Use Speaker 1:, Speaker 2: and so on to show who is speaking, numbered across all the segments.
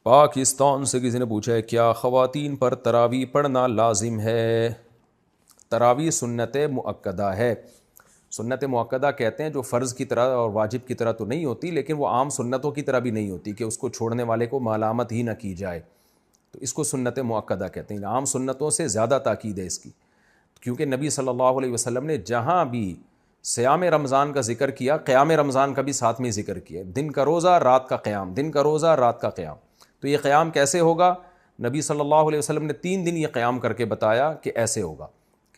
Speaker 1: پاکستان سے کسی نے پوچھا ہے کیا خواتین پر تراویح پڑھنا لازم ہے؟ تراویح سنت مؤکدہ ہے. سنت مؤکدہ کہتے ہیں جو فرض کی طرح اور واجب کی طرح تو نہیں ہوتی، لیکن وہ عام سنتوں کی طرح بھی نہیں ہوتی کہ اس کو چھوڑنے والے کو ملامت ہی نہ کی جائے، تو اس کو سنت مؤکدہ کہتے ہیں. عام سنتوں سے زیادہ تاکید ہے اس کی، کیونکہ نبی صلی اللہ علیہ وسلم نے جہاں بھی صیام رمضان کا ذکر کیا، قیام رمضان کا بھی ساتھ میں ذکر کیا. دن کا روزہ رات کا قیام، دن کا روزہ رات کا قیام. تو یہ قیام کیسے ہوگا؟ نبی صلی اللہ علیہ وسلم نے 3 دن یہ قیام کر کے بتایا کہ ایسے ہوگا.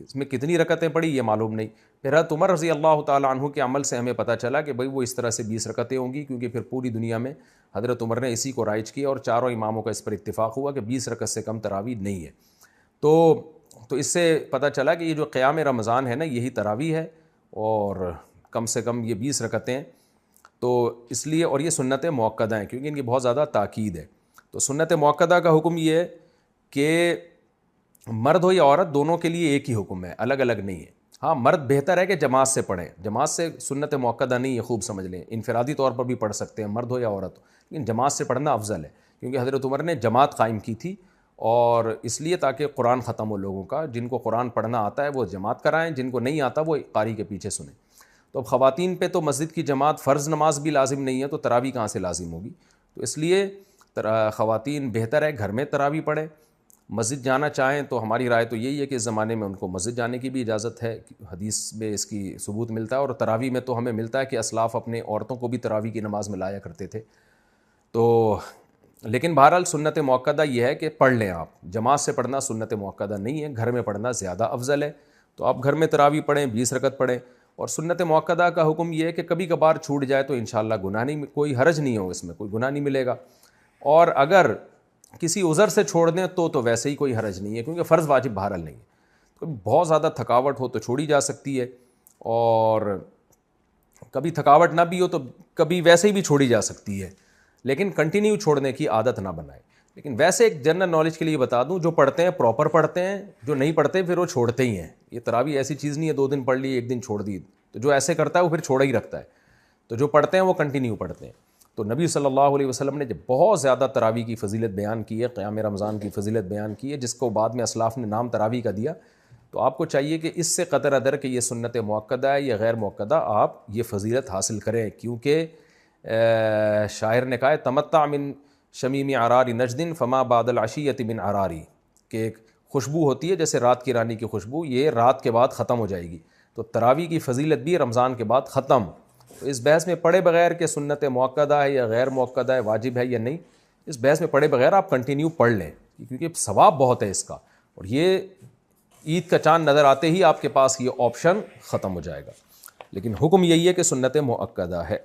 Speaker 1: اس میں کتنی رکعتیں پڑھی یہ معلوم نہیں. پھر حضرت عمر رضی اللہ تعالیٰ عنہ کے عمل سے ہمیں پتہ چلا کہ بھئی وہ اس طرح سے 20 رکعتیں ہوں گی، کیونکہ پھر پوری دنیا میں حضرت عمر نے اسی کو رائج کیا اور چاروں اماموں کا اس پر اتفاق ہوا کہ 20 رکعت سے کم تراویح نہیں ہے. تو اس سے پتہ چلا کہ یہ جو قیام رمضان ہے نا، یہی تراویح ہے، اور کم سے کم یہ 20 رکعتیں. تو اس لیے، اور یہ سنت مؤکدہ ہیں کیونکہ ان کی بہت زیادہ تاکید ہے. تو سنت مؤکدہ کا حکم یہ ہے کہ مرد ہو یا عورت دونوں کے لیے ایک ہی حکم ہے، الگ الگ نہیں ہے. ہاں، مرد بہتر ہے کہ جماعت سے پڑھیں، جماعت سے سنت مؤکدہ نہیں ہے، خوب سمجھ لیں. انفرادی طور پر بھی پڑھ سکتے ہیں مرد ہو یا عورت ہو، لیکن جماعت سے پڑھنا افضل ہے، کیونکہ حضرت عمر نے جماعت قائم کی تھی، اور اس لیے تاکہ قرآن ختم ہو لوگوں کا. جن کو قرآن پڑھنا آتا ہے وہ جماعت کرائیں، جن کو نہیں آتا وہ قاری کے پیچھے سنیں. تو اب خواتین پہ تو مسجد کی جماعت فرض نماز بھی لازم نہیں ہے، تو تراویح کہاں سے لازم ہوگی؟ تو اس لیے خواتین بہتر ہے گھر میں تراویح پڑھیں. مسجد جانا چاہیں تو ہماری رائے تو یہی ہے کہ اس زمانے میں ان کو مسجد جانے کی بھی اجازت ہے، حدیث میں اس کی ثبوت ملتا ہے. اور تراویح میں تو ہمیں ملتا ہے کہ اسلاف اپنے عورتوں کو بھی تراویح کی نماز میں لایا کرتے تھے. تو لیکن بہرحال سنت مؤکدہ یہ ہے کہ پڑھ لیں آپ. جماعت سے پڑھنا سنت مؤکدہ نہیں ہے، گھر میں پڑھنا زیادہ افضل ہے. تو آپ گھر میں تراویح پڑھیں، 20 رکعت پڑھیں. اور سنت مؤکدہ کا حکم یہ ہے کہ کبھی کبھار چھوٹ جائے تو انشاءاللہ گناہ نہیں، کوئی حرج نہیں ہو، اس میں کوئی گناہ نہیں ملے گا. اور اگر کسی عذر سے چھوڑ دیں تو ویسے ہی کوئی حرج نہیں ہے، کیونکہ فرض واجب بہرحال نہیں ہے. تو بہت زیادہ تھکاوٹ ہو تو چھوڑی جا سکتی ہے، اور کبھی تھکاوٹ نہ بھی ہو تو کبھی ویسے ہی بھی چھوڑی جا سکتی ہے، لیکن کنٹینیو چھوڑنے کی عادت نہ بنائے. لیکن ویسے ایک جنرل نالج کے لیے بتا دوں، جو پڑھتے ہیں پراپر پڑھتے ہیں، جو نہیں پڑھتے پھر وہ چھوڑتے ہی ہیں. یہ تراویح ایسی چیز نہیں ہے 2 دن پڑھ لی 1 دن چھوڑ دی. تو جو ایسے کرتا ہے وہ پھر چھوڑا ہی رکھتا ہے. تو جو پڑھتے ہیں وہ کنٹینیو پڑھتے ہیں. تو نبی صلی اللہ علیہ وسلم نے جب بہت زیادہ تراویح کی فضیلت بیان کی ہے، قیام رمضان کی فضیلت بیان کی ہے، جس کو بعد میں اسلاف نے نام تراویح کا دیا، تو آپ کو چاہیے کہ اس سے قطر ادر کہ یہ سنت مؤکدہ ہے یا غیر مؤکدہ، آپ یہ فضیلت حاصل کریں. کیونکہ شاعر نے کہا ہے تمتع من شمیم عرار نجد فما بعد العشیۃ من عراری، کہ ایک خوشبو ہوتی ہے جیسے رات کی رانی کی خوشبو، یہ رات کے بعد ختم ہو جائے گی. تو تراویح کی فضیلت بھی رمضان کے بعد ختم. تو اس بحث میں پڑھے بغیر کہ سنت مؤکدہ ہے یا غیر مؤکدہ ہے، واجب ہے یا نہیں، اس بحث میں پڑھے بغیر آپ کنٹینیو پڑھ لیں، کیونکہ ثواب بہت ہے اس کا. اور یہ عید کا چاند نظر آتے ہی آپ کے پاس یہ آپشن ختم ہو جائے گا. لیکن حکم یہی ہے کہ سنت مؤکدہ ہے.